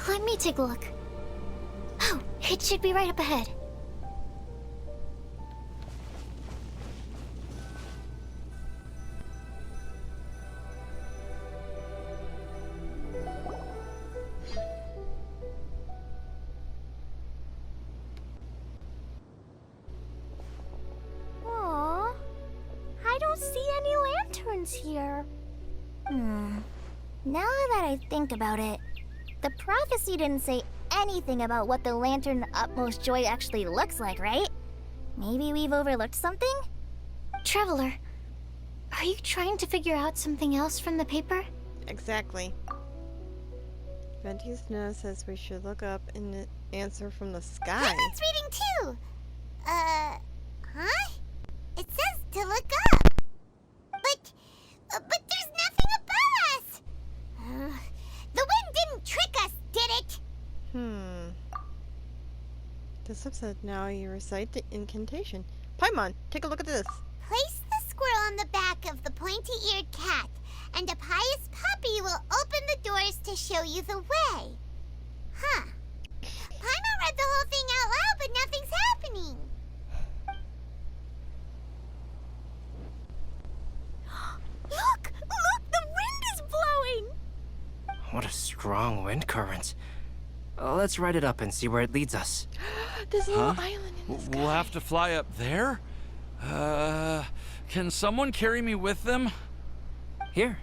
Let me take a look. Oh, it should be right up ahead. Aww, I don't see any lanterns here. Now that I think about it, the prophecy didn't say anything about what the Lantern Utmost Joy actually looks like, right? Maybe we've overlooked something? Traveler, are you trying to figure out something else from the paper? Exactly. Venti's nose says we should look up an answer from the sky. Hyman's reading too! Huh? It says to look up. But there's nothing above us! The wind didn't trick us, did it? This looks like now you recite the incantation. Paimon, take a look at this. Place the squirrel on the back of the pointy-eared cat, and a pious puppy will open the doors to show you the way. Huh. Paimon read the whole thing out loud, but nothing's happening. Look! Look! The wind is blowing! What a strong wind current. Let's ride it up and see where it leads us. There's a little island in the sky. We'll have to fly up there? Can someone carry me with them? Here.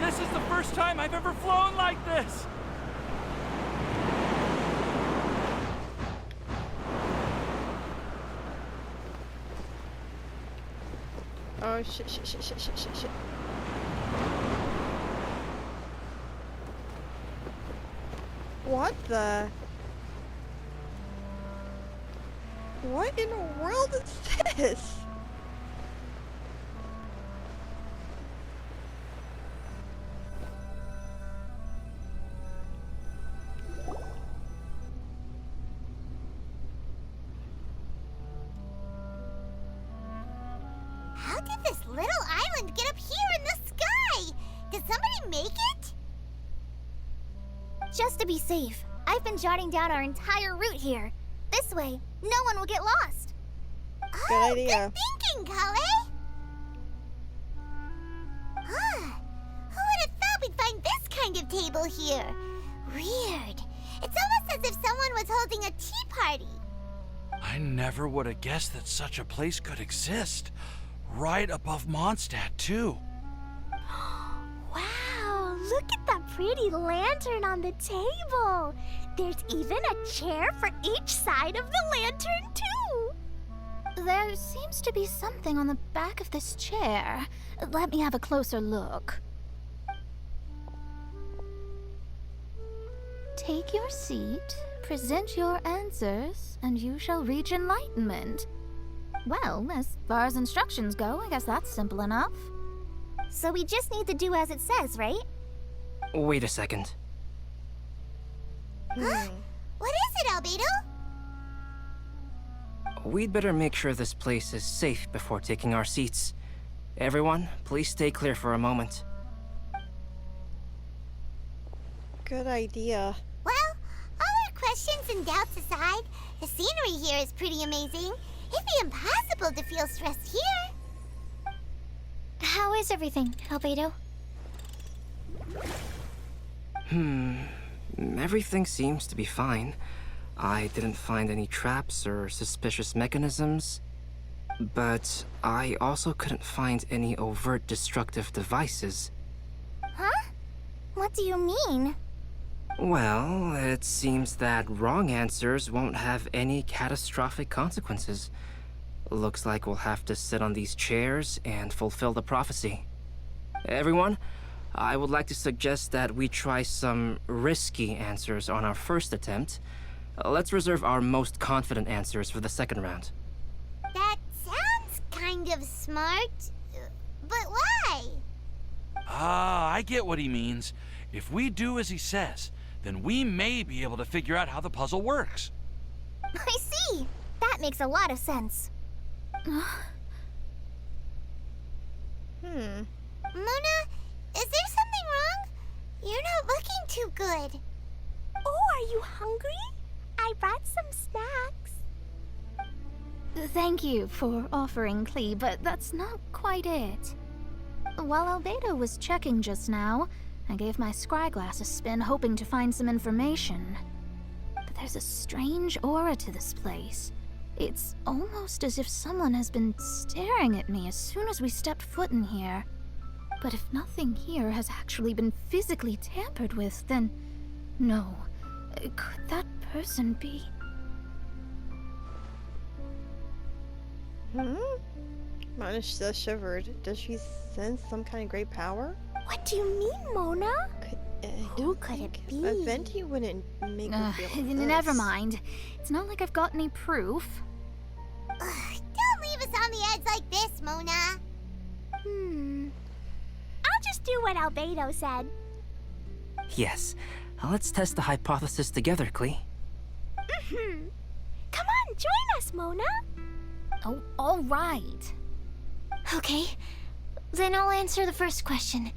This is the first time I've ever flown like this! Oh, shit. What the? What in the world is this? How did this little island get up here in the sky? Did somebody make it? Just to be safe, I've been jotting down our entire route here. This way, no one will get lost. Good idea. Good thinking, Kale. Who would have thought we'd find this kind of table here? Weird. It's almost as if someone was holding a tea party. I never would have guessed that such a place could exist. Right above Mondstadt, too. Wow, look at that pretty lantern on the table. There's even a chair for each side of the lantern, too. There seems to be something on the back of this chair. Let me have a closer look. Take your seat, present your answers, and you shall reach enlightenment. Well, as far as instructions go, I guess that's simple enough. So we just need to do as it says, right? Wait a second. Huh? What is it, Albedo? We'd better make sure this place is safe before taking our seats. Everyone, please stay clear for a moment. Good idea. Well, all our questions and doubts aside, the scenery here is pretty amazing. It'd be impossible to feel stressed here. How is everything, Albedo? Everything seems to be fine. I didn't find any traps or suspicious mechanisms. But I also couldn't find any overt destructive devices. Huh? What do you mean? Well, it seems that wrong answers won't have any catastrophic consequences. Looks like we'll have to sit on these chairs and fulfill the prophecy. Everyone, I would like to suggest that we try some risky answers on our first attempt. Let's reserve our most confident answers for the second round. That sounds kind of smart. But why? I get what he means. If we do as he says, then we may be able to figure out how the puzzle works. I see. That makes a lot of sense. Mona, is there something wrong? You're not looking too good. Oh, are you hungry? I brought some snacks. Thank you for offering, Klee, but that's not quite it. While Albedo was checking just now, I gave my scryglass a spin hoping to find some information. But there's a strange aura to this place. It's almost as if someone has been staring at me as soon as we stepped foot in here. But if nothing here has actually been physically tampered with, then no. Could that person be? Mona still shivered. Does she sense some kind of great power? What do you mean, Mona? Who could it be? A venti wouldn't make me feel like this. Never mind. It's not like I've got any proof. Don't leave us on the edge like this, Mona. I'll just do what Albedo said. Yes. Let's test the hypothesis together, Klee. Come on, join us, Mona. Oh, all right. Okay, then I'll answer the first question.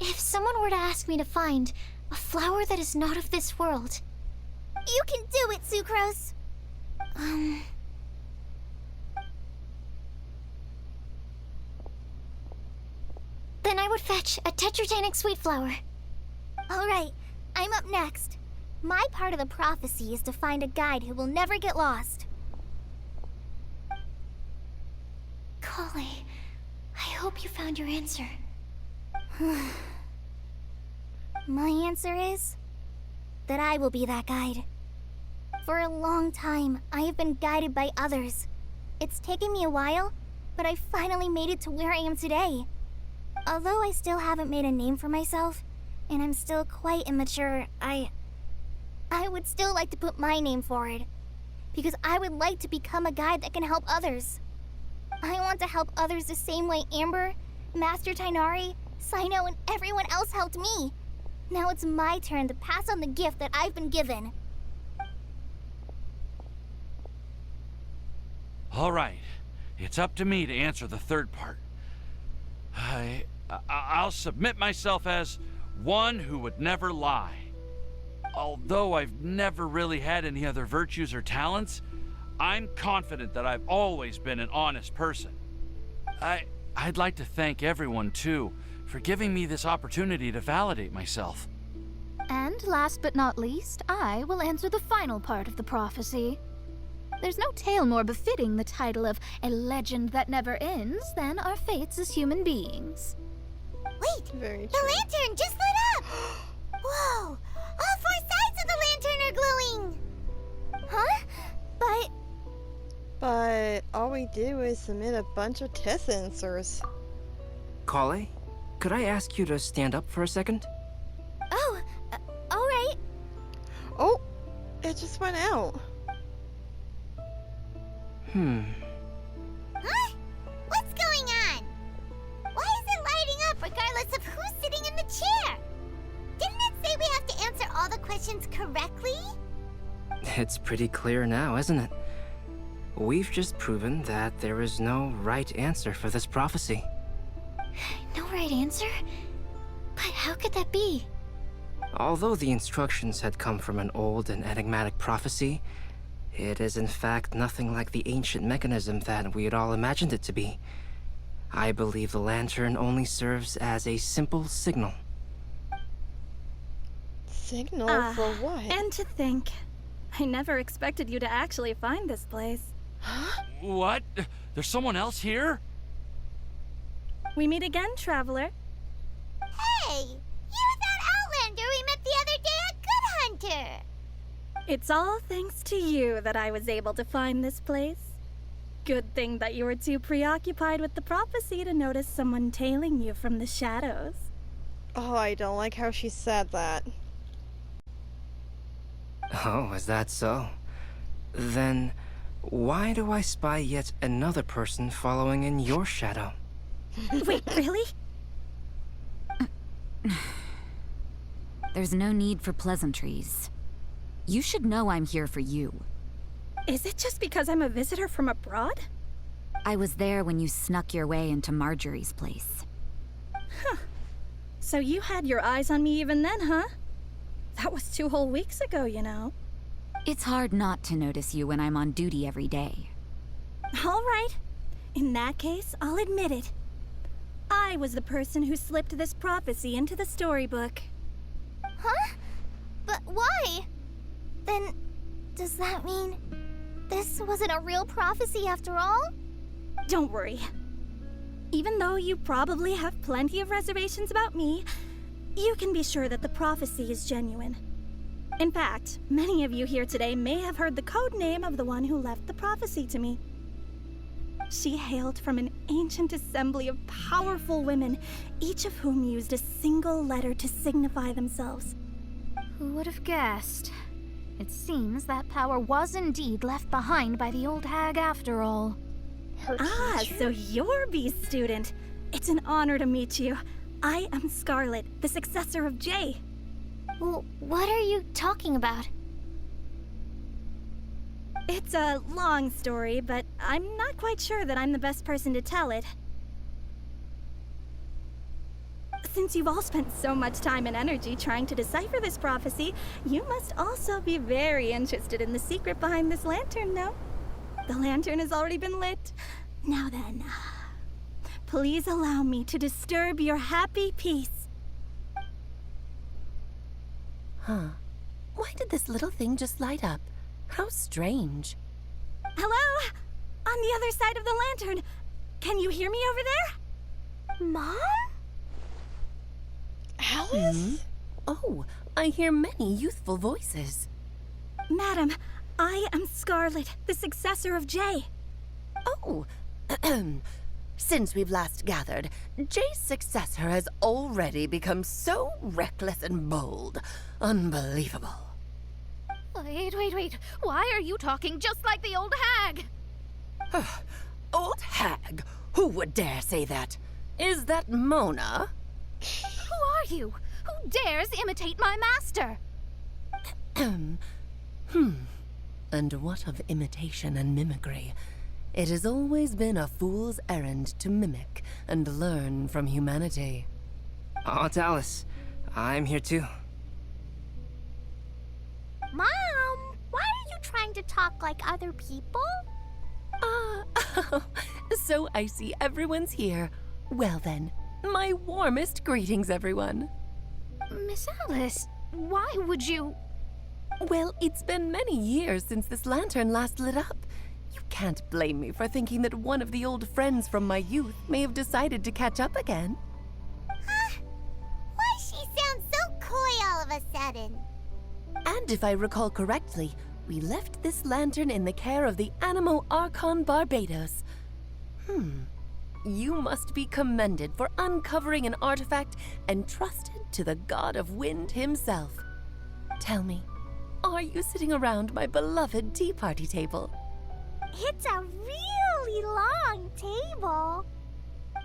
If someone were to ask me to find a flower that is not of this world... You can do it, Sucrose. Then I would fetch a tetragenic sweet flower. All right, I'm up next. My part of the prophecy is to find a guide who will never get lost. Kali, I hope you found your answer. My answer is that I will be that guide. For a long time, I have been guided by others. It's taken me a while, but I finally made it to where I am today. Although I still haven't made a name for myself, and I'm still quite immature, I would still like to put my name forward. Because I would like to become a guide that can help others. I want to help others the same way Amber, Master Tainari, Sino, and everyone else helped me. Now it's my turn to pass on the gift that I've been given. All right. It's up to me to answer the third part. I'll submit myself as one who would never lie. Although I've never really had any other virtues or talents, I'm confident that I've always been an honest person. I'd like to thank everyone, too, for giving me this opportunity to validate myself. And last but not least, I will answer the final part of the prophecy. There's no tale more befitting the title of a legend that never ends than our fates as human beings. Wait, Very the true. lantern just lit up! Whoa! All four sides of the lantern are glowing! Huh? But all we did was submit a bunch of test answers. Kale, could I ask you to stand up for a second? Oh, all right. Oh, it just went out. Huh? What's going on? Why is it lighting up regardless of who's sitting in the chair? Didn't it say we have to answer all the questions correctly? It's pretty clear now, isn't it? We've just proven that there is no right answer for this prophecy. No right answer? But how could that be? Although the instructions had come from an old and enigmatic prophecy, it is in fact nothing like the ancient mechanism that we had all imagined it to be. I believe the lantern only serves as a simple signal. Signal for what? And to think, I never expected you to actually find this place. What? There's someone else here? We meet again, traveler. Hey! You're that Outlander we met the other day at Good Hunter! It's all thanks to you that I was able to find this place. Good thing that you were too preoccupied with the prophecy to notice someone tailing you from the shadows. Oh, I don't like how she said that. Oh, is that so? Then, why do I spy yet another person following in your shadow? Wait, really? There's no need for pleasantries. You should know I'm here for you. Is it just because I'm a visitor from abroad? I was there when you snuck your way into Marjorie's place. So you had your eyes on me even then, huh? That was 2 whole weeks ago, you know. It's hard not to notice you when I'm on duty every day. All right. In that case, I'll admit it. I was the person who slipped this prophecy into the storybook. Huh? But why? Then, does that mean this wasn't a real prophecy after all? Don't worry. Even though you probably have plenty of reservations about me, you can be sure that the prophecy is genuine. In fact, many of you here today may have heard the code name of the one who left the prophecy to me. She hailed from an ancient assembly of powerful women, each of whom used a single letter to signify themselves. Who would have guessed? It seems that power was indeed left behind by the old hag after all. Her teacher? So you're B's student. It's an honor to meet you. I am Scarlet, the successor of Jay. Well, what are you talking about? It's a long story, but I'm not quite sure that I'm the best person to tell it. Since you've all spent so much time and energy trying to decipher this prophecy, you must also be very interested in the secret behind this lantern, no? The lantern has already been lit. Now then, please allow me to disturb your happy peace. Huh. Why did this little thing just light up? How strange. Hello? On the other side of the lantern. Can you hear me over there? Mom? Alice? Oh, I hear many youthful voices. Madam, I am Scarlet, the successor of Jay. Oh, since we've last gathered, Jay's successor has already become so reckless and bold. Unbelievable. Wait. Why are you talking just like the old hag? Old hag? Who would dare say that? Is that Mona? Who are you? Who dares imitate my master? And what of imitation and mimicry? It has always been a fool's errand to mimic and learn from humanity. Aunt Alice, I'm here too. Mom, why are you trying to talk like other people? So I see everyone's here. Well then, my warmest greetings, everyone. Miss Alice, why would you... Well, it's been many years since this lantern last lit up. You can't blame me for thinking that one of the old friends from my youth may have decided to catch up again. Why she sounds so coy all of a sudden? And if I recall correctly, we left this lantern in the care of the Animo Archon Barbados. You must be commended for uncovering an artifact entrusted to the god of wind himself. Tell me, are you sitting around my beloved tea party table? It's a really long table.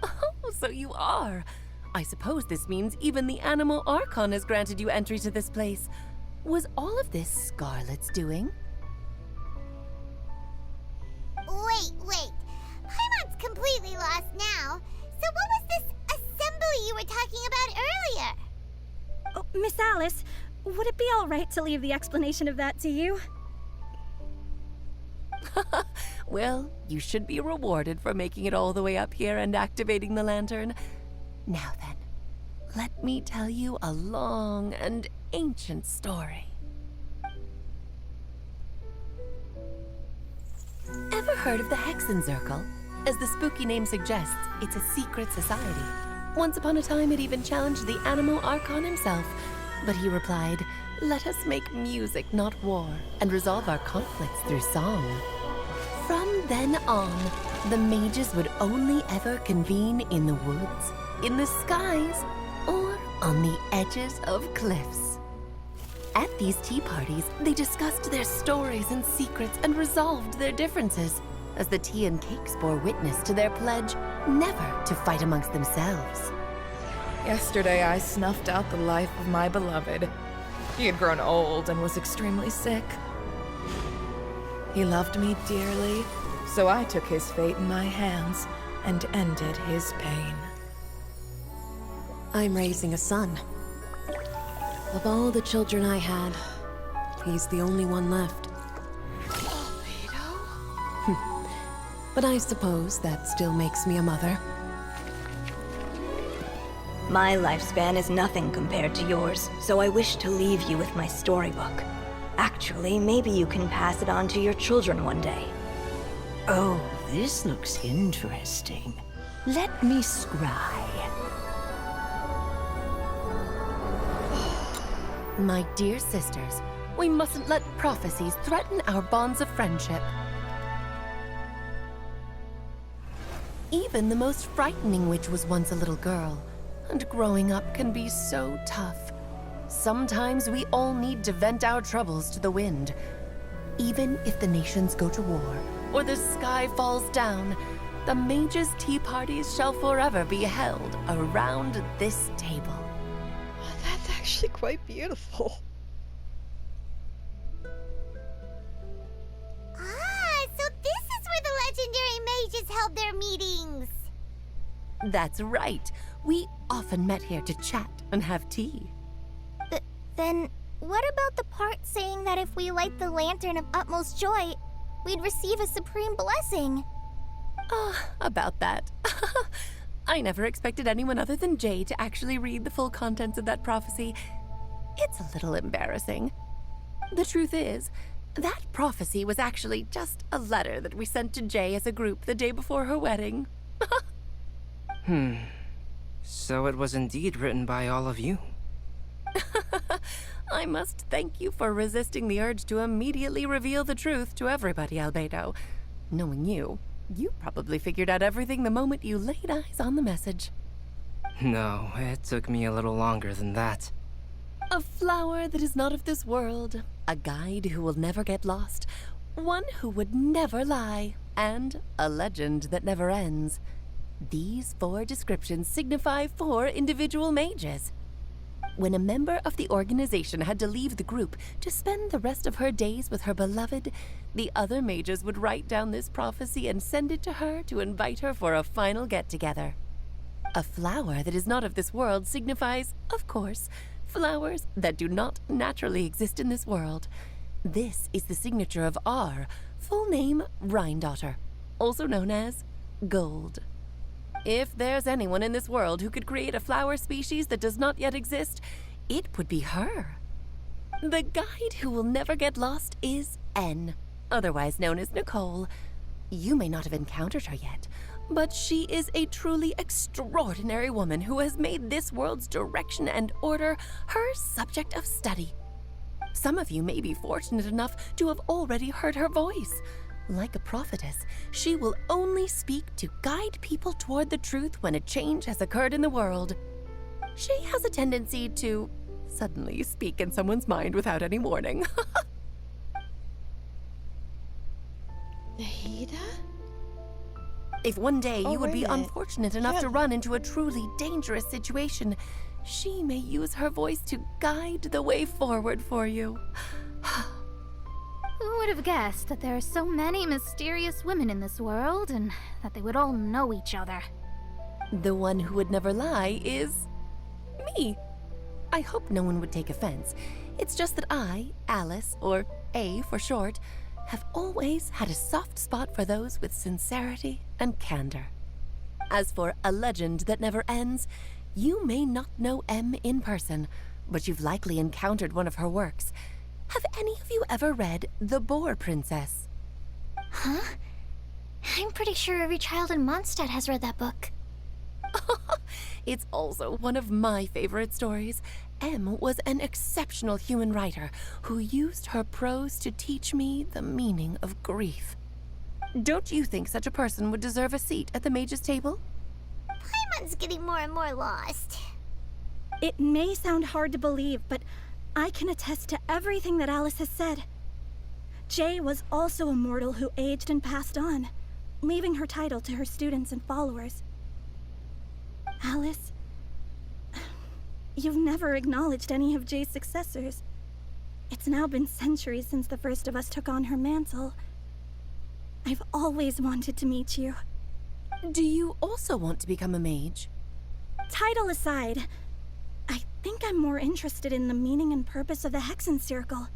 Oh, so you are. I suppose this means even the Animo Archon has granted you entry to this place. Was all of this Scarlet's doing? Wait. Paimon's completely lost now. So what was this assembly you were talking about earlier? Oh, Miss Alice, would it be all right to leave the explanation of that to you? Well, you should be rewarded for making it all the way up here and activating the lantern. Now then, let me tell you a long and ancient story. Ever heard of the Hexenzirkel? As the spooky name suggests, it's a secret society. Once upon a time, it even challenged the Animo Archon himself. But he replied, "Let us make music, not war, and resolve our conflicts through song." From then on, the mages would only ever convene in the woods, in the skies, or on the edges of cliffs. At these tea parties, they discussed their stories and secrets and resolved their differences, as the tea and cakes bore witness to their pledge never to fight amongst themselves. Yesterday, I snuffed out the life of my beloved. He had grown old and was extremely sick. He loved me dearly, so I took his fate in my hands and ended his pain. I'm raising a son. Of all the children I had, he's the only one left. But I suppose that still makes me a mother. My lifespan is nothing compared to yours, so I wish to leave you with my storybook. Actually, maybe you can pass it on to your children one day. Oh, this looks interesting. Let me scry. My dear sisters, we mustn't let prophecies threaten our bonds of friendship. Even the most frightening witch was once a little girl, and growing up can be so tough. Sometimes we all need to vent our troubles to the wind. Even if the nations go to war, or the sky falls down, the mages' tea parties shall forever be held around this table. That's actually quite beautiful. So this is where the legendary mages held their meetings. That's right. We often met here to chat and have tea. Then, what about the part saying that if we light the lantern of utmost joy, we'd receive a supreme blessing? About that. I never expected anyone other than Jay to actually read the full contents of that prophecy. It's a little embarrassing. The truth is, that prophecy was actually just a letter that we sent to Jay as a group the day before her wedding. So it was indeed written by all of you. I must thank you for resisting the urge to immediately reveal the truth to everybody, Albedo. Knowing you probably figured out everything the moment you laid eyes on the message. No, it took me a little longer than that. A flower that is not of this world, a guide who will never get lost, one who would never lie, and a legend that never ends. These 4 descriptions signify 4 individual mages. When a member of the organization had to leave the group to spend the rest of her days with her beloved, the other mages would write down this prophecy and send it to her to invite her for a final get-together. A flower that is not of this world signifies, of course, flowers that do not naturally exist in this world. This is the signature of our full name, Rhindaughter, also known as Gold. If there's anyone in this world who could create a flower species that does not yet exist, it would be her. The guide who will never get lost is N, otherwise known as Nicole. You may not have encountered her yet, but she is a truly extraordinary woman who has made this world's direction and order her subject of study. Some of you may be fortunate enough to have already heard her voice. Like a prophetess, she will only speak to guide people toward the truth when a change has occurred in the world. She has a tendency to suddenly speak in someone's mind without any warning. Nahida? If one day you would be wait a minute. unfortunate enough to run into a truly dangerous situation, she may use her voice to guide the way forward for you. Who would have guessed that there are so many mysterious women in this world and that they would all know each other? The one who would never lie is me. I hope no one would take offense. It's just that I, Alice, or A for short, have always had a soft spot for those with sincerity and candor. As for a legend that never ends, you may not know M in person, but you've likely encountered one of her works. Have any of you ever read The Boar Princess? Huh? I'm pretty sure every child in Mondstadt has read that book. It's also one of my favorite stories. M was an exceptional human writer who used her prose to teach me the meaning of grief. Don't you think such a person would deserve a seat at the mage's table? Paimon's getting more and more lost. It may sound hard to believe, but I can attest to everything that Alice has said. Jay was also a mortal who aged and passed on, leaving her title to her students and followers. Alice, you've never acknowledged any of Jay's successors. It's now been centuries since the first of us took on her mantle, I've always wanted to meet you. Do you also want to become a mage? Title aside, I think I'm more interested in the meaning and purpose of the Hexen Circle.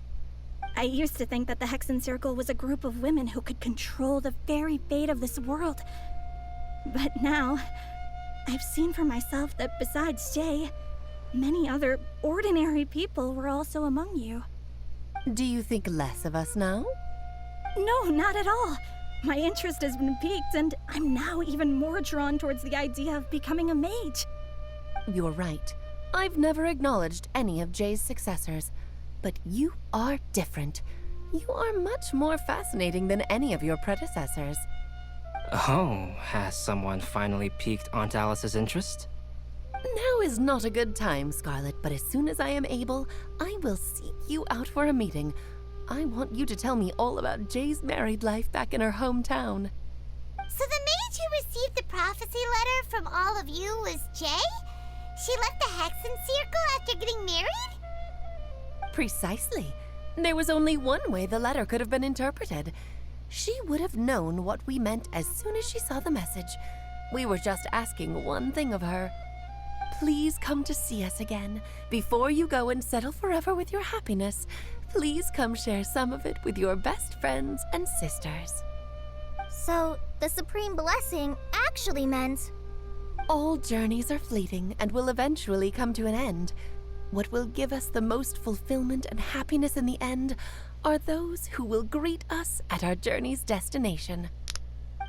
I used to think that the Hexen Circle was a group of women who could control the very fate of this world. But now, I've seen for myself that besides Jay, many other ordinary people were also among you. Do you think less of us now? No, not at all. My interest has been piqued, and I'm now even more drawn towards the idea of becoming a mage. You're right. I've never acknowledged any of Jay's successors, but you are different. You are much more fascinating than any of your predecessors. Oh, has someone finally piqued Aunt Alice's interest? Now is not a good time, Scarlet, but as soon as I am able, I will seek you out for a meeting. I want you to tell me all about Jay's married life back in her hometown. So the mage who received the prophecy letter from all of you was Jay? She left the Hexen Circle after getting married? Precisely. There was only one way the letter could have been interpreted. She would have known what we meant as soon as she saw the message. We were just asking one thing of her. Please come to see us again. Before you go and settle forever with your happiness, please come share some of it with your best friends and sisters. So, the Supreme Blessing actually meant... All journeys are fleeting and will eventually come to an end. What will give us the most fulfillment and happiness in the end are those who will greet us at our journey's destination.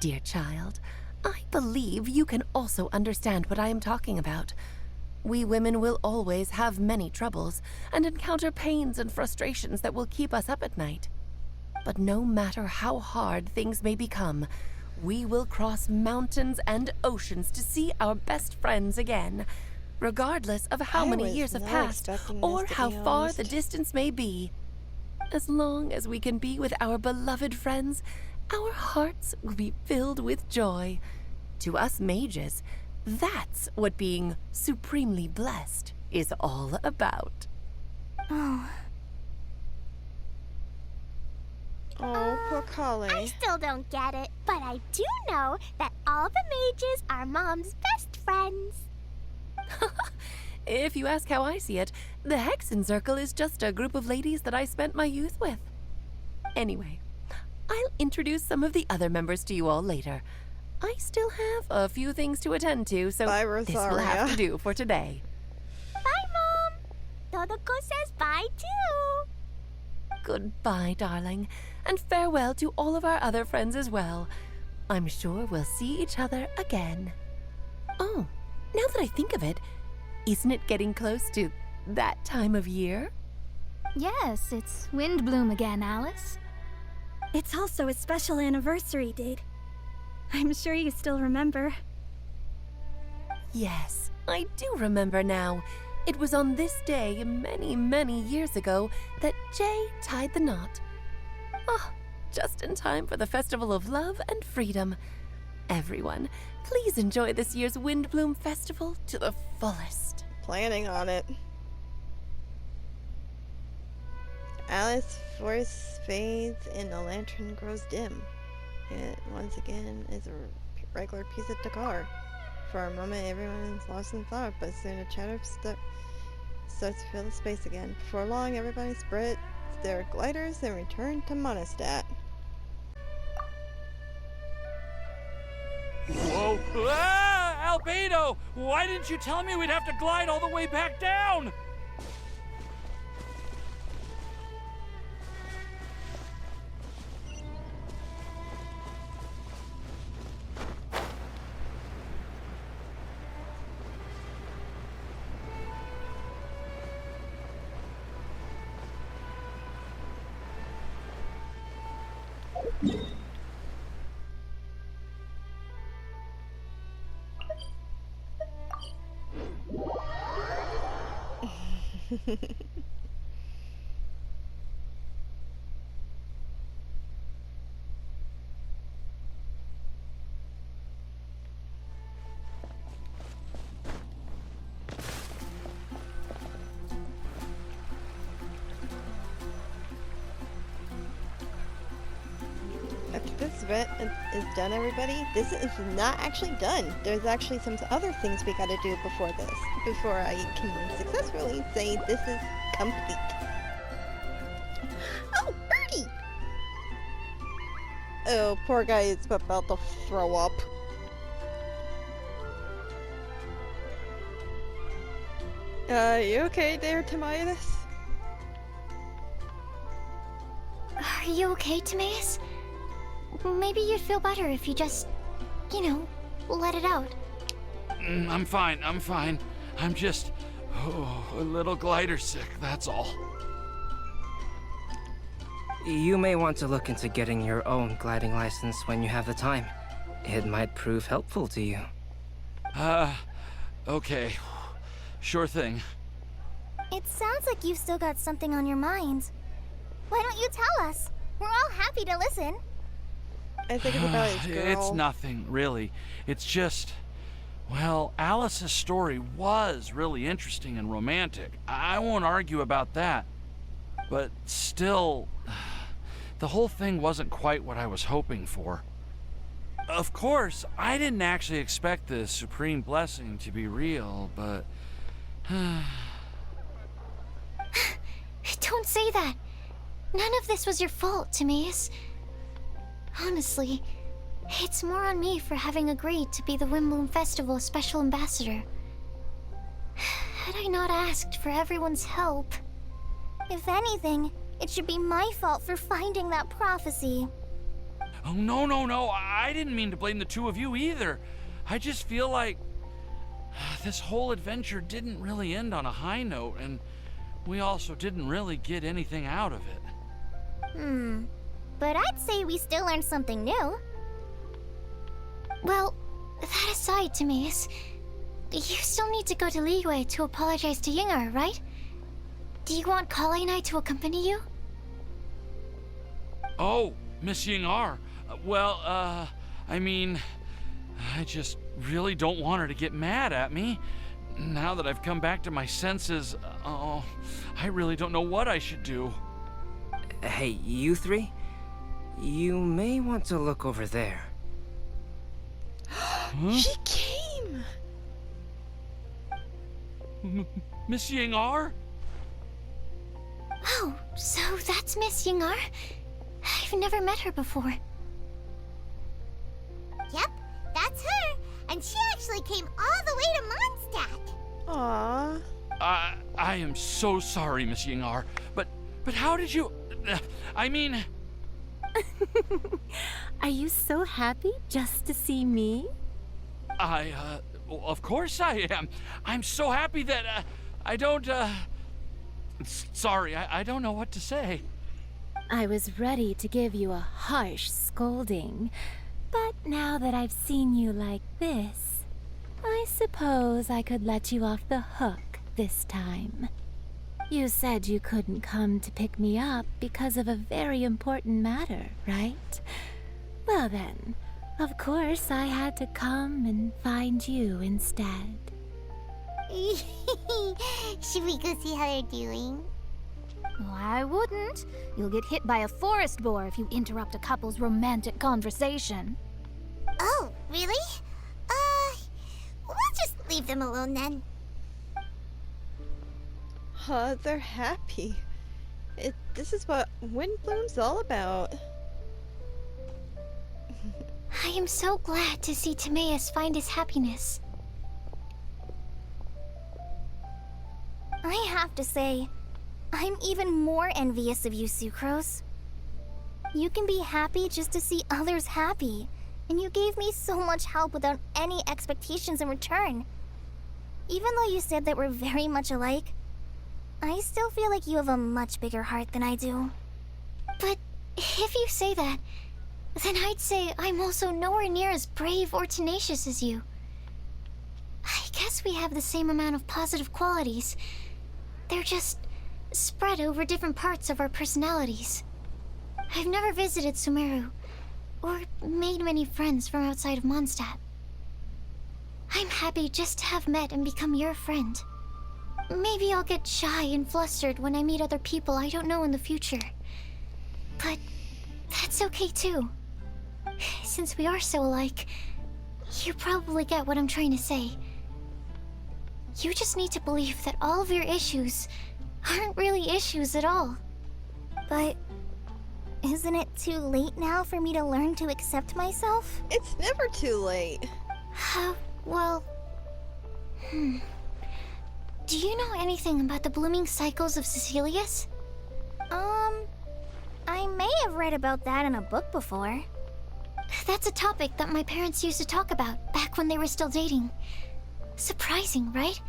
Dear child, I believe you can also understand what I am talking about. We women will always have many troubles and encounter pains and frustrations that will keep us up at night. But no matter how hard things may become, we will cross mountains and oceans to see our best friends again, regardless of how many years have passed or how far the distance may be. As long as we can be with our beloved friends, our hearts will be filled with joy. To us mages, that's what being supremely blessed is all about. Oh. Oh, poor Collie. I still don't get it, but I do know that all the mages are Mom's best friends. If you ask how I see it, the Hexen Circle is just a group of ladies that I spent my youth with. Anyway, I'll introduce some of the other members to you all later. I still have a few things to attend to, so Bye, this will have Rosaria. to do for today. Bye, Mom. Todoko says bye, too. Goodbye, darling, and farewell to all of our other friends as well. I'm sure we'll see each other again. Oh, now that I think of it, isn't it getting close to that time of year? Yes, it's Windblume again, Alice. It's also a special anniversary date. I'm sure you still remember. Yes, I do remember now. It was on this day many, many years ago that Jay tied the knot. Ah, just in time for the Festival of Love and Freedom. Everyone, please enjoy this year's Windblume Festival to the fullest. Planning on it. Alice's voice fades and the lantern grows dim. It once again is a regular piece of Dakar. For a moment, everyone is lost in thought, but soon a chatter starts to fill the space again. Before long, everybody spreads their gliders and return to Monostat. Whoa! Ah! Albedo! Why didn't you tell me we'd have to glide all the way back down? This event is done, everybody. This is not actually done. There's actually some other things we gotta do before this. Before I can successfully say this is complete. Oh, Birdie! Oh, poor guy is about to throw up. You okay there, Timaeus? Are you okay, Timaeus? Maybe you'd feel better if you just, let it out. I'm fine. I'm just a little glider sick, that's all. You may want to look into getting your own gliding license when you have the time. It might prove helpful to you. Okay. Sure thing. It sounds like you've still got something on your mind. Why don't you tell us? We're all happy to listen. I think it's about his girl. It's nothing, really. It's just... Well, Alice's story was really interesting and romantic. I won't argue about that. But still, the whole thing wasn't quite what I was hoping for. Of course, I didn't actually expect the supreme blessing to be real, but... Don't say that. None of this was your fault, Timaeus. Honestly, it's more on me for having agreed to be the Windblume Festival special ambassador. Had I not asked for everyone's help... If anything, it should be my fault for finding that prophecy. Oh, no. I didn't mean to blame the two of you either. I just feel like this whole adventure didn't really end on a high note, and we also didn't really get anything out of it. But I'd say we still learned something new. Well, that aside, Timaeus, you still need to go to Liyue to apologize to Yingar, right? Do you want Kali and I to accompany you? Oh, Miss Yingar. I mean, I just really don't want her to get mad at me. Now that I've come back to my senses, I really don't know what I should do. Hey, you three? You may want to look over there. Huh? She came! Miss Yingar? Oh, so that's Miss Yingar? I've never met her before. Yep, that's her. And she actually came all the way to Mondstadt. Aww. I am so sorry, Miss Yingar. But how did you... I mean... Are you so happy just to see me? Well, of course I am. I'm so happy that, I don't, Sorry, I don't know what to say. I was ready to give you a harsh scolding, but now that I've seen you like this, I suppose I could let you off the hook this time. You said you couldn't come to pick me up because of a very important matter, right? Well then, of course I had to come and find you instead. Should we go see how they're doing? Oh, I wouldn't. You'll get hit by a forest boar if you interrupt a couple's romantic conversation. Oh, really? We'll just leave them alone then. They're happy. This is what Windblume's all about. I am so glad to see Timaeus find his happiness. I have to say, I'm even more envious of you, Sucrose. You can be happy just to see others happy, and you gave me so much help without any expectations in return. Even though you said that we're very much alike, I still feel like you have a much bigger heart than I do. But if you say that, then I'd say I'm also nowhere near as brave or tenacious as you. I guess we have the same amount of positive qualities. They're just spread over different parts of our personalities. I've never visited Sumeru, or made many friends from outside of Mondstadt. I'm happy just to have met and become your friend. Maybe I'll get shy and flustered when I meet other people I don't know in the future. But that's okay too. Since we are so alike, you probably get what I'm trying to say. You just need to believe that all of your issues aren't really issues at all. But isn't it too late now for me to learn to accept myself? It's never too late. Well... Do you know anything about the blooming cycles of Cecilius? I may have read about that in a book before. That's a topic that my parents used to talk about back when they were still dating. Surprising, right?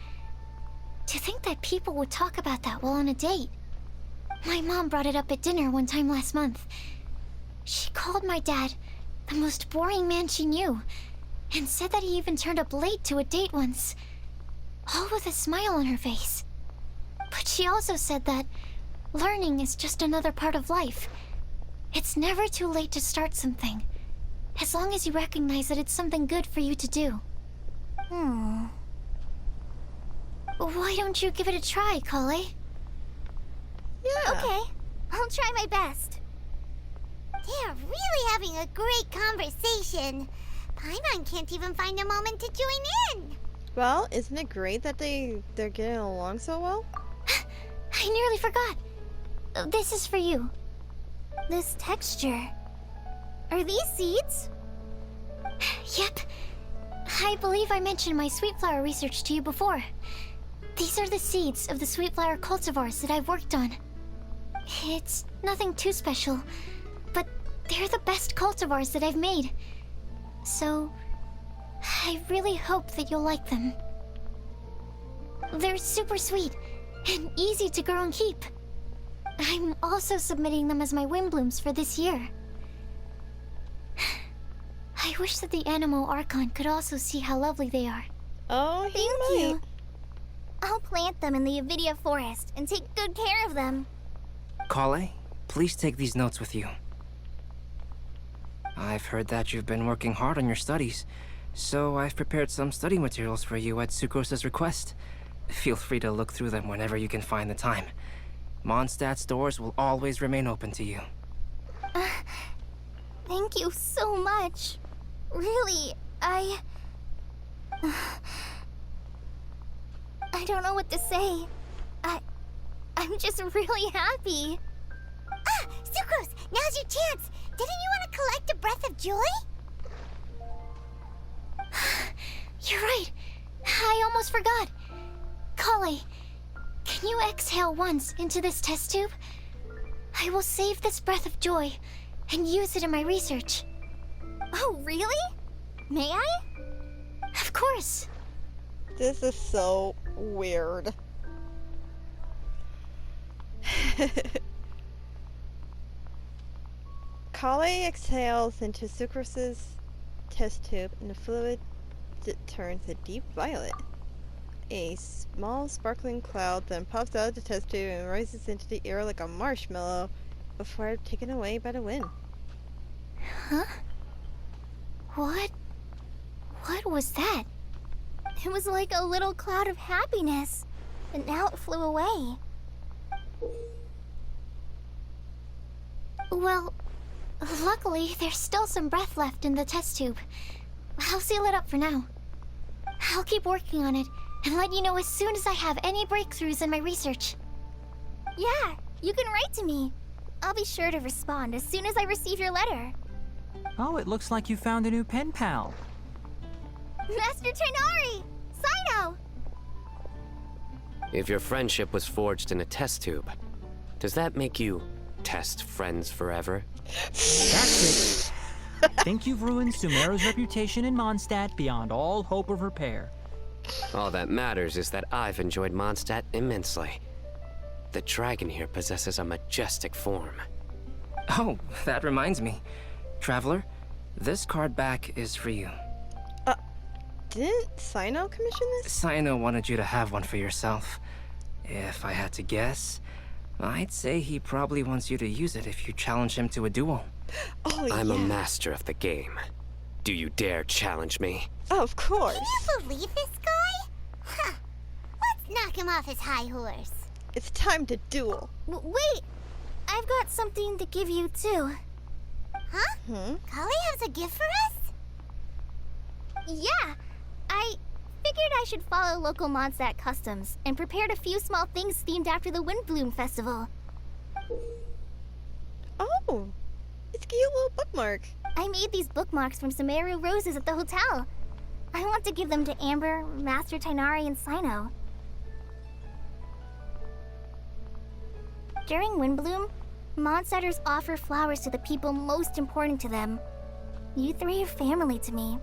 To think that people would talk about that while on a date. My mom brought it up at dinner one time last month. She called my dad the most boring man she knew, and said that he even turned up late to a date once, all with a smile on her face. But she also said that learning is just another part of life. It's never too late to start something, as long as you recognize that it's something good for you to do. Why don't you give it a try, Kale? Yeah. Okay, I'll try my best. They're really having a great conversation. Paimon can't even find a moment to join in. Well, isn't it great that they're getting along so well? I nearly forgot. This is for you. This texture. Are these seeds? Yep. I believe I mentioned my sweet flower research to you before. These are the seeds of the sweet flower cultivars that I've worked on. It's nothing too special, but they're the best cultivars that I've made. So, I really hope that you'll like them. They're super sweet and easy to grow and keep. I'm also submitting them as my Windblooms for this year. I wish that the Animo Archon could also see how lovely they are. Oh, Thank you. I'll plant them in the Avidia forest and take good care of them. Kale, please take these notes with you. I've heard that you've been working hard on your studies, so I've prepared some study materials for you at Sucrose's request. Feel free to look through them whenever you can find the time. Mondstadt's doors will always remain open to you. Thank you so much. Really, I don't know what to say. I'm just really happy. Sucrose, now's your chance. Didn't you want to collect a breath of joy? You're right. I almost forgot. Kale, can you exhale once into this test tube? I will save this breath of joy and use it in my research. Oh, really? May I? Of course. This is so weird. Kale exhales into Sucrose's test tube, and the fluid turns a deep violet. A small sparkling cloud then pops out of the test tube and rises into the air like a marshmallow before taken away by the wind. Huh? What was that? It was like a little cloud of happiness, but now it flew away. Well, luckily, there's still some breath left in the test tube. I'll seal it up for now. I'll keep working on it and let you know as soon as I have any breakthroughs in my research. Yeah, you can write to me. I'll be sure to respond as soon as I receive your letter. Oh, it looks like you found a new pen pal. Master Tighnari! Cyno! If your friendship was forged in a test tube, does that make you test friends forever? That's it. Think you've ruined Sumeru's reputation in Mondstadt beyond all hope of repair. All that matters is that I've enjoyed Mondstadt immensely. The dragon here possesses a majestic form. Oh, that reminds me. Traveler, this card back is for you. Didn't Cyno commission this? Cyno wanted you to have one for yourself. If I had to guess, I'd say he probably wants you to use it if you challenge him to a duel. Oh, I'm a master of the game. Do you dare challenge me? Of course. Can you believe this guy? Huh. Let's knock him off his high horse. It's time to duel. Wait! I've got something to give you, too. Huh? Kali has a gift for us? Yeah, I figured I should follow local Mondstadt customs and prepared a few small things themed after the Windblume Festival. Oh, it's a cute little bookmark. I made these bookmarks from Sumeru roses at the hotel. I want to give them to Amber, Master Tainari, and Sino. During Windblume, Mondstadters offer flowers to the people most important to them. You three are family to me.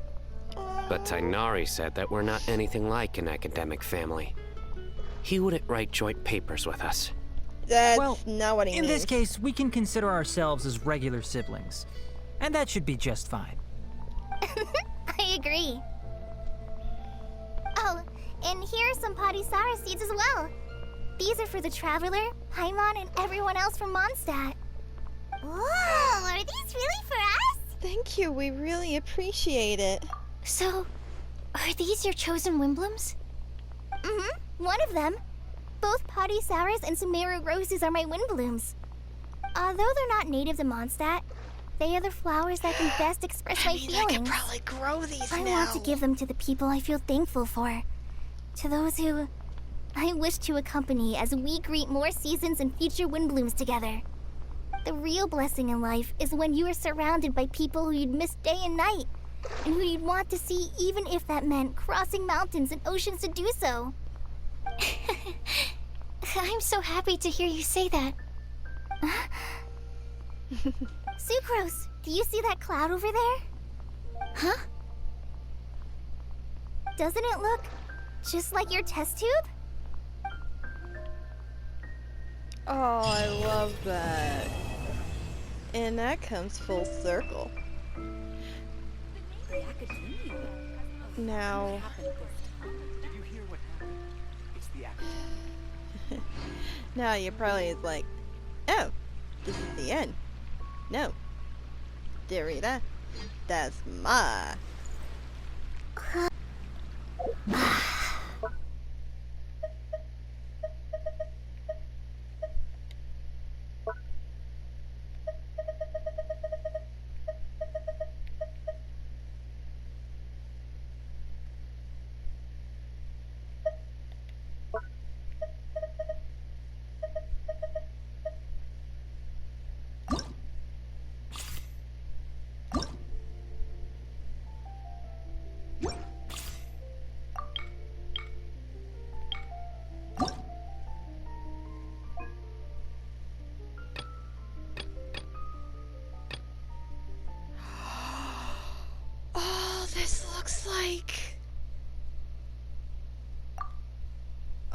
But Tainari said that we're not anything like an academic family. He wouldn't write joint papers with us. That's not what he means. In this case, we can consider ourselves as regular siblings. And that should be just fine. I agree. Oh, and here are some Padisara seeds as well. These are for the Traveler, Paimon, and everyone else from Mondstadt. Whoa, are these really for us? Thank you, we really appreciate it. So, are these your chosen Windblooms? One of them. Both Padisaras and Sumeru roses are my Windblooms. Although they're not native to Mondstadt, they are the flowers that can best express my feelings. I could probably grow these I now. want to give them to the people I feel thankful for. To those who I wish to accompany as we greet more seasons and future Windblooms together. The real blessing in life is when you are surrounded by people who you'd miss day and night, and who you'd want to see even if that meant crossing mountains and oceans to do so. I'm so happy to hear you say that. Sucrose, do you see that cloud over there? Huh? Doesn't it look just like your test tube? Oh, I love that. And that comes full circle. Now... now you're probably like, oh, this is the end. No. Derrida, that's my...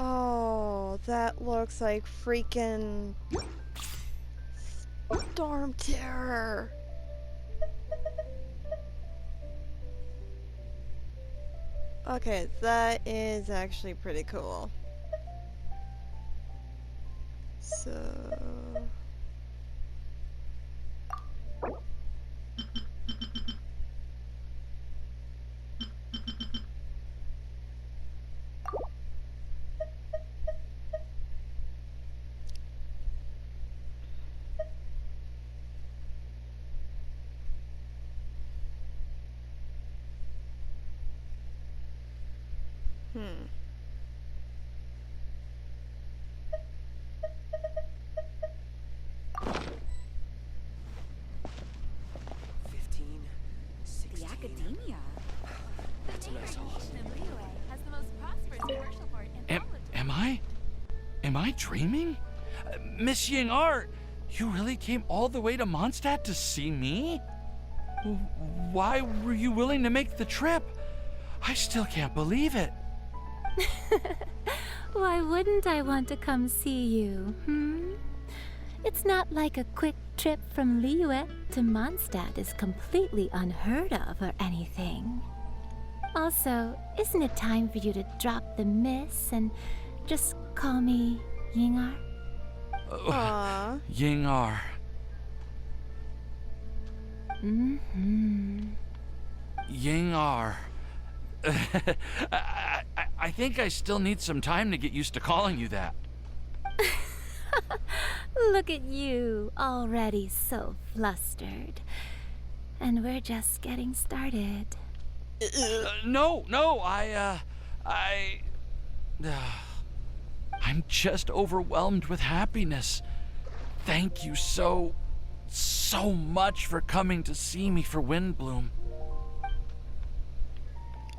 Oh, that looks like freaking Storm Terror. Okay, that is actually pretty cool. So... The academia. That's a nice haul. Has the most prosperous commercial port in Am I dreaming? Miss Ying-ar, you really came all the way to Mondstadt to see me? Why were you willing to make the trip? I still can't believe it. Why wouldn't I want to come see you, It's not like a quick trip from Liyue to Mondstadt is completely unheard of or anything. Also, isn't it time for you to drop the miss and just call me Ying-ar? Aww. Ying-ar. Ying-ar. I think I still need some time to get used to calling you that. Look at you, already so flustered. And we're just getting started. No, I'm just overwhelmed with happiness. Thank you so much for coming to see me for Windblume.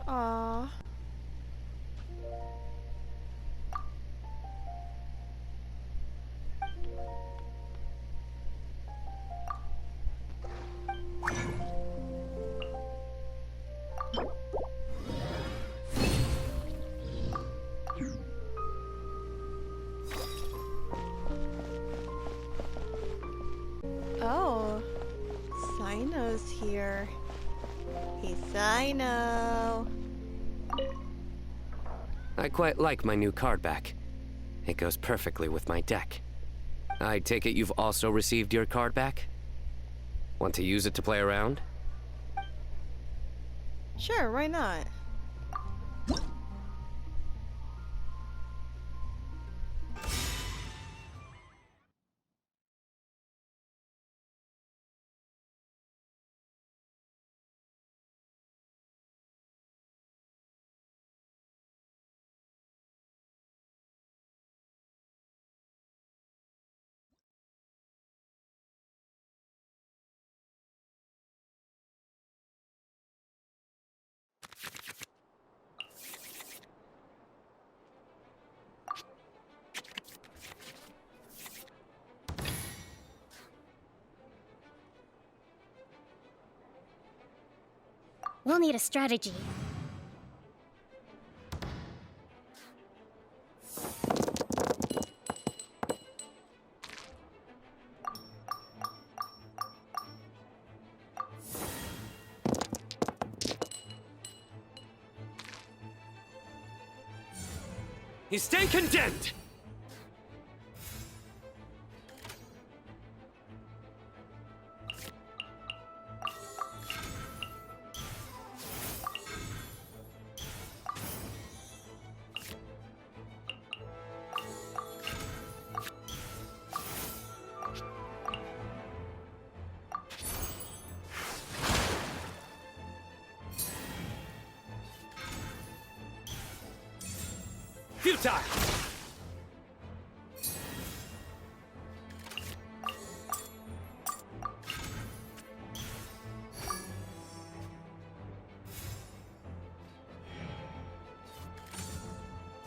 Aww. Oh, Sino's here. Hey, Sino. I quite like my new card back. It goes perfectly with my deck. I take it you've also received your card back? Want to use it to play around? Sure, why not? We'll need a strategy. You stay condemned! Futile!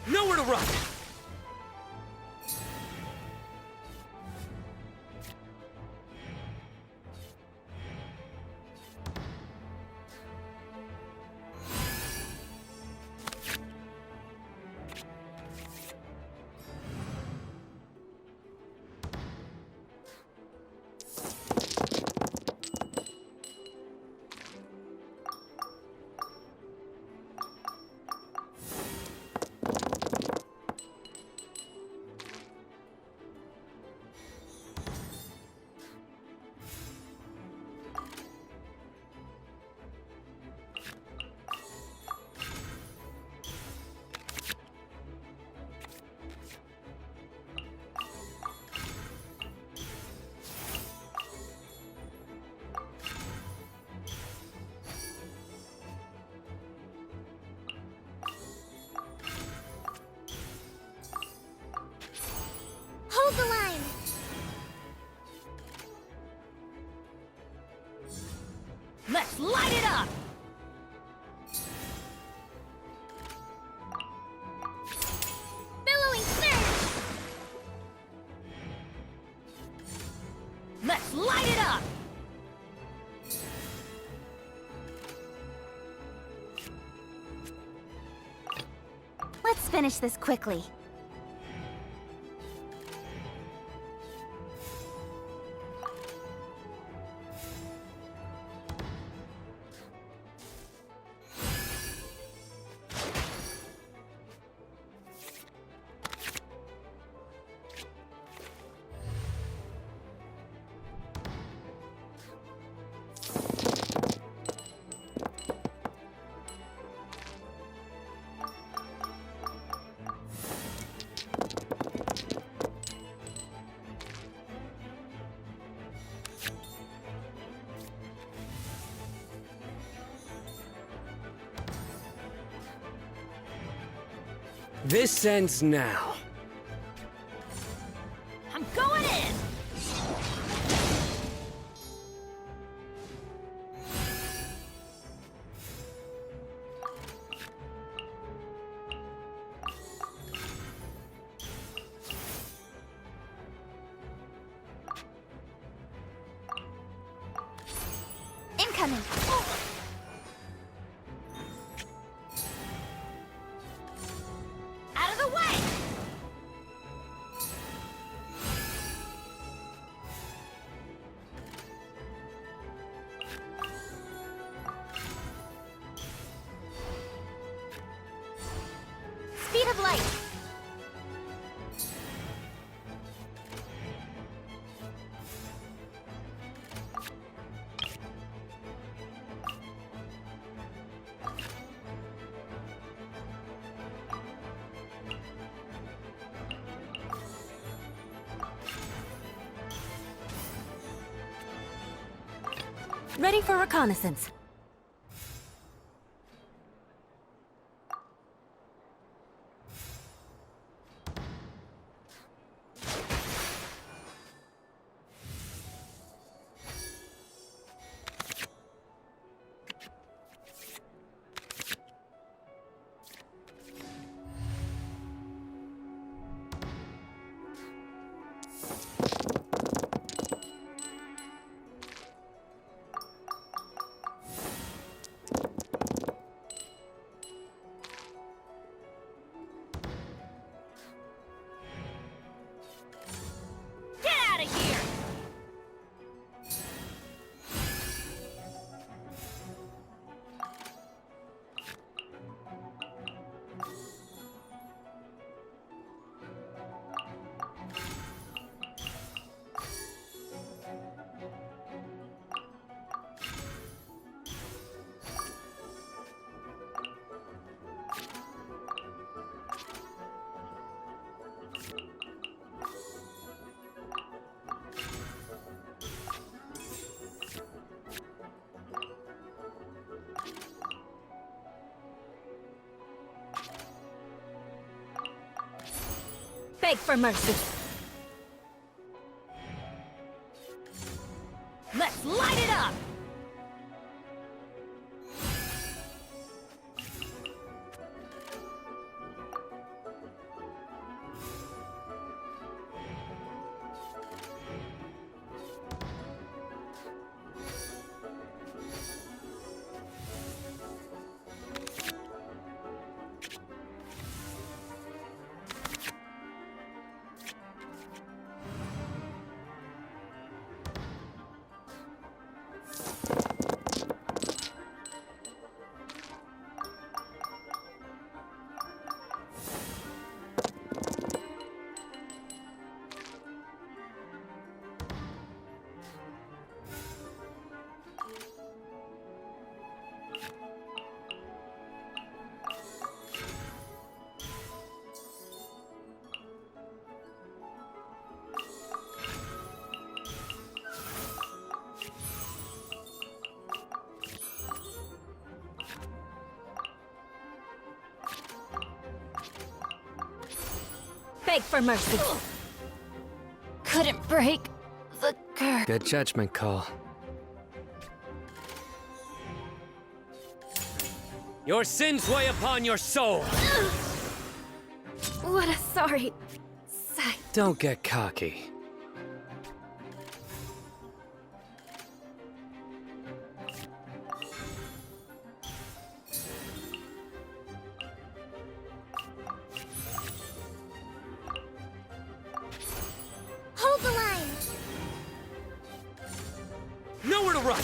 Nowhere to run! Hold the line! Let's light it up! Billowing surge! Let's light it up! Let's finish this quickly. This ends now. I'm going in! Incoming! Out of the way! Speed of light! Ready for reconnaissance. Get out of here! Beg for mercy. Let's light it up! Beg for mercy. Couldn't break the curse. Good judgment call. Your sins weigh upon your soul. What a sorry sight. Don't get cocky. Hold the line! Nowhere to run!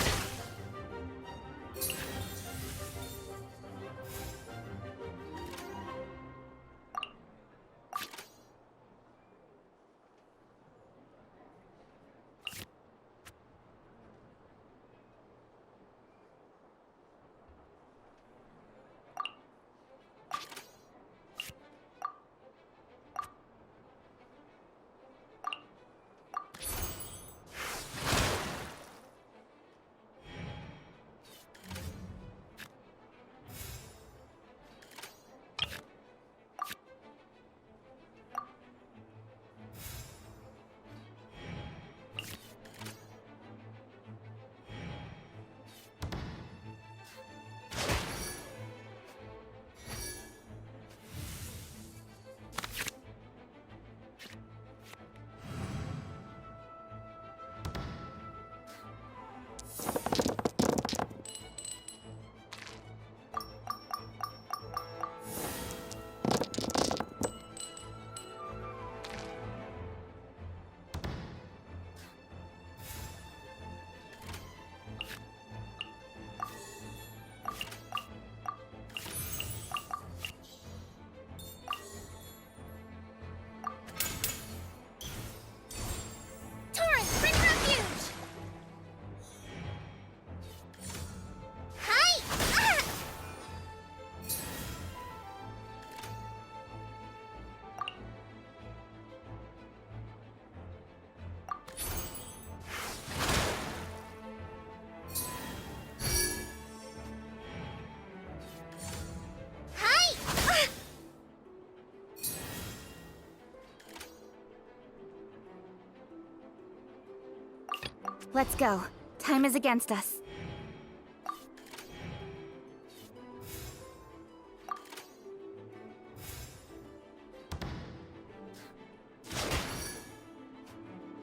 Let's go. Time is against us.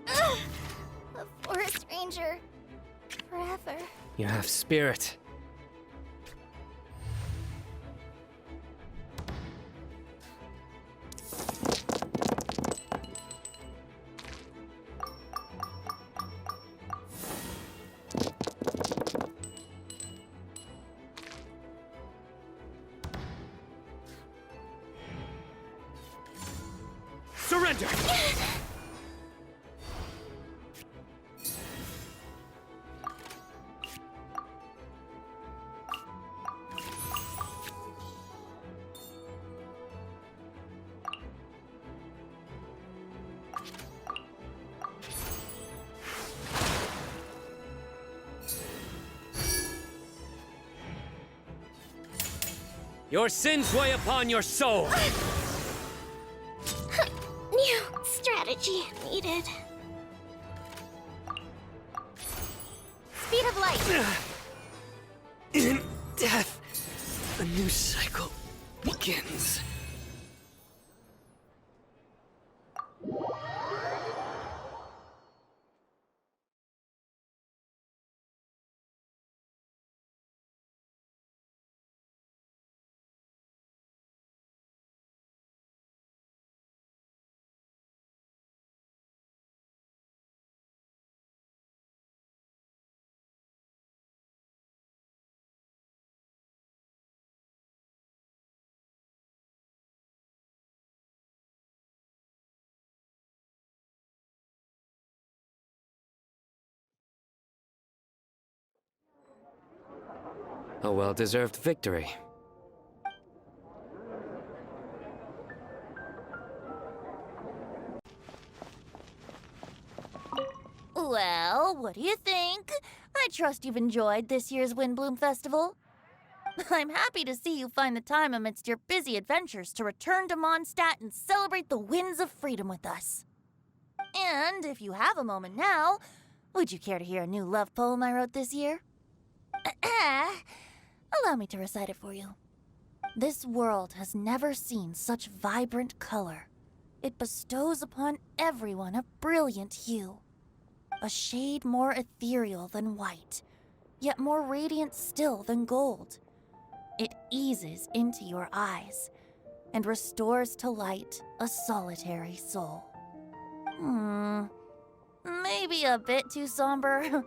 A forest ranger. Forever. You have spirit. Surrender! Your sins weigh upon your soul! New strategy needed. Speed of light! In death, a new cycle begins. A well-deserved victory. Well, what do you think? I trust you've enjoyed this year's Windblume Festival. I'm happy to see you find the time amidst your busy adventures to return to Mondstadt and celebrate the winds of freedom with us. And if you have a moment now, would you care to hear a new love poem I wrote this year? Allow me to recite it for you. This world has never seen such vibrant color. It bestows upon everyone a brilliant hue. A shade more ethereal than white, yet more radiant still than gold. It eases into your eyes and restores to light a solitary soul. Maybe a bit too somber.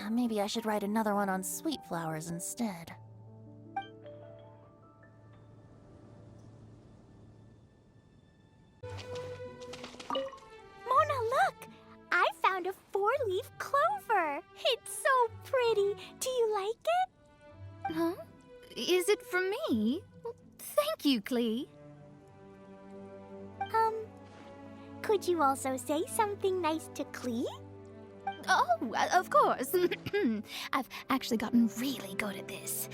Maybe I should write another one on sweet flowers instead. Mona, look! I found a 4-leaf clover. It's so pretty. Do you like it? Huh? Is it for me? Well, thank you, Clee. Could you also say something nice to Clee? Oh, of course. I've actually gotten really good at this.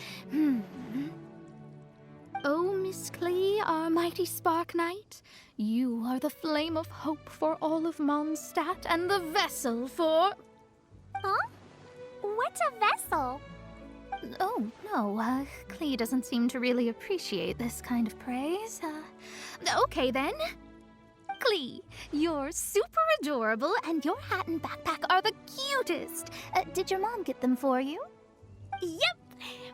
Oh, Miss Clee, our mighty Spark Knight, you are the flame of hope for all of Mondstadt and the vessel for... Huh? What's a vessel? Oh, no, Clee doesn't seem to really appreciate this kind of praise. Okay then. Clee, you're super adorable, and your hat and backpack are the cutest. Did your mom get them for you? Yep!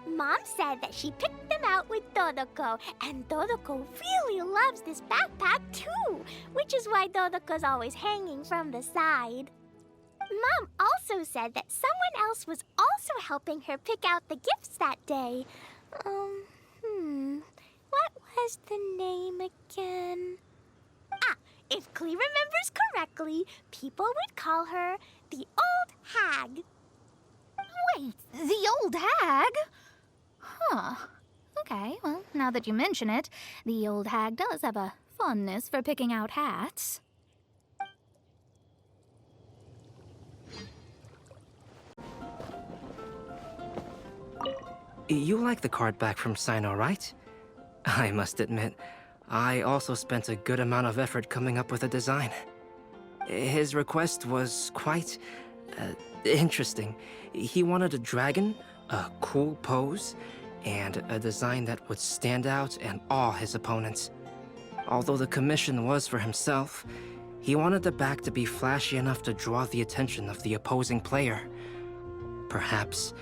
Mom said that she picked them out with Dodoko, and Dodoko really loves this backpack too, which is why Dodoko's always hanging from the side. Mom also said that someone else was also helping her pick out the gifts that day. What was the name again? If Clee remembers correctly, people would call her the Old Hag. Wait, the Old Hag? Huh. Okay, well, now that you mention it, the Old Hag does have a fondness for picking out hats. You like the card back from Sino, right? I must admit, I also spent a good amount of effort coming up with a design. His request was quite Interesting. He wanted a dragon, a cool pose, and a design that would stand out and awe his opponents. Although the commission was for himself, he wanted the back to be flashy enough to draw the attention of the opposing player. Perhaps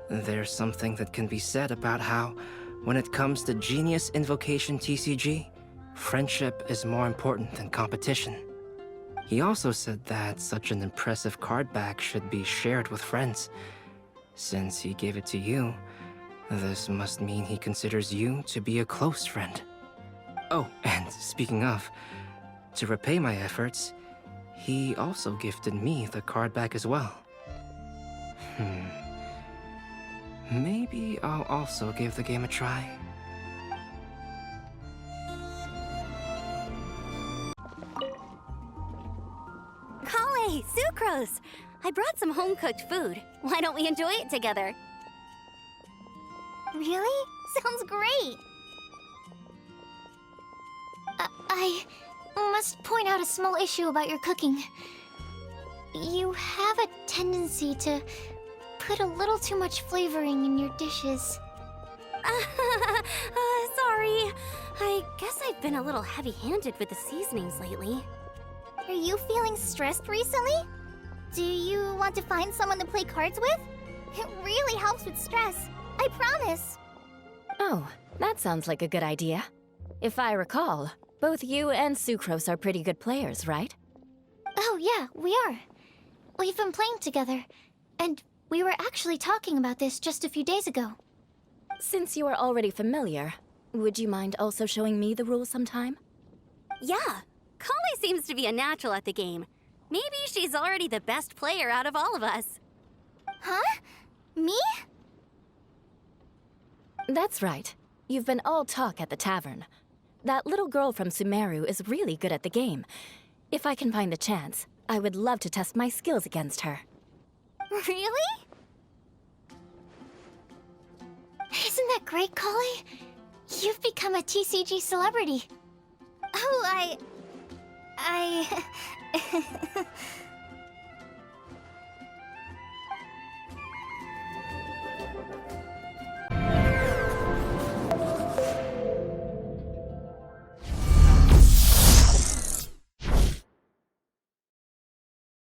there's something that can be said about how, when it comes to Genius Invocation TCG, friendship is more important than competition. He also said that such an impressive card back should be shared with friends. Since he gave it to you, this must mean he considers you to be a close friend. Oh, and speaking of, to repay my efforts, he also gifted me the card back as well. Maybe I'll also give the game a try. Kale, Sucrose! I brought some home-cooked food. Why don't we enjoy it together? Really? Sounds great! I must point out a small issue about your cooking. You have a tendency to put a little too much flavoring in your dishes. Sorry. I guess I've been a little heavy-handed with the seasonings lately. Are you feeling stressed recently? Do you want to find someone to play cards with? It really helps with stress. I promise. Oh, that sounds like a good idea. If I recall, both you and Sucrose are pretty good players, right? Oh yeah, we are. We've been playing together, and we were actually talking about this just a few days ago. Since you are already familiar, would you mind also showing me the rules sometime? Yeah, Kale seems to be a natural at the game. Maybe she's already the best player out of all of us. Huh? Me? That's right. You've been all talk at the tavern. That little girl from Sumeru is really good at the game. If I can find the chance, I would love to test my skills against her. Really? Isn't that great, Kale? You've become a TCG celebrity. Oh,